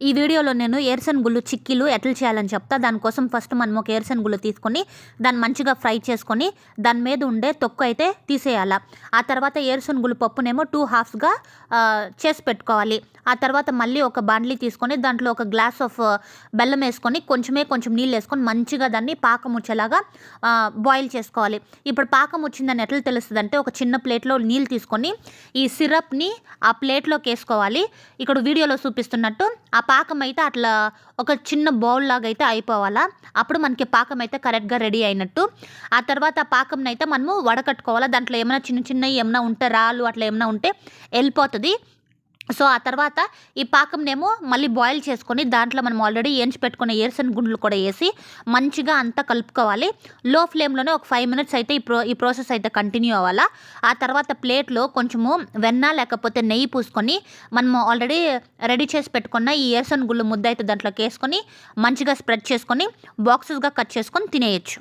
ఈ వీడియోలో నేను ఏరుశనగ గుళ్ళు చిక్కీలు ఎట్లా చేయాలని చెప్తా. దానికోసం ఫస్ట్ మనం ఒక ఏరుశనగ గుళ్ళు తీసుకొని దాన్ని మంచిగా ఫ్రై చేసుకొని దాని మీద ఉండే తొక్కు అయితే తీసేయాలి. ఆ తర్వాత ఏరుశనగ గుళ్ళు పప్పునేమో 2 హాఫ్స్గా చేసి పెట్టుకోవాలి. ఆ తర్వాత మళ్ళీ ఒక బాండ్లీ తీసుకొని దాంట్లో ఒక గ్లాస్ ఆఫ్ బెల్లం వేసుకొని కొంచెం నీళ్ళు వేసుకొని మంచిగా దాన్ని పాకం వచ్చేలాగా బాయిల్ చేసుకోవాలి. ఇప్పుడు పాకం వచ్చిందని ఎట్లా తెలుస్తుంది అంటే, ఒక చిన్న ప్లేట్లో నీళ్ళు తీసుకొని ఈ సిరప్ని ఆ ప్లేట్లోకి వేసుకోవాలి. ఇక్కడ వీడియోలో చూపిస్తున్నట్టు ఆ పాకం అయితే అట్లా ఒక చిన్న బౌల్ లాగా అయితే అయిపోవాలా. అప్పుడు మనకి పాకం అయితే కరెక్ట్గా రెడీ అయినట్టు. ఆ తర్వాత ఆ పాకంని అయితే మనము వడకట్టుకోవాలా. దాంట్లో ఏమైనా చిన్నవి ఏమైనా ఉంటే రాళ్ళు అట్లా ఏమైనా ఉంటే వెళ్ళిపోతుంది. సో ఆ తర్వాత ఈ పాకంనేమో మళ్ళీ బాయిల్ చేసుకొని దాంట్లో మనం ఆల్రెడీ ఏంచి పెట్టుకున్న ఏరుశనగ గుండ్లు కూడా వేసి మంచిగా అంతా కలుపుకోవాలి. లో ఫ్లేమ్లోనే ఒక 5 మినిట్స్ అయితే ఈ ప్రాసెస్ అయితే కంటిన్యూ అవ్వాలా. ఆ తర్వాత ప్లేట్లో కొంచెము వెన్న లేకపోతే నెయ్యి పూసుకొని మనము ఆల్రెడీ రెడీ చేసి పెట్టుకున్న ఈ ఏరుశనగ గుళ్ళు ముద్ద అయితే దాంట్లోకి వేసుకొని మంచిగా స్ప్రెడ్ చేసుకొని బాక్సెస్గా కట్ చేసుకొని తినేయచ్చు.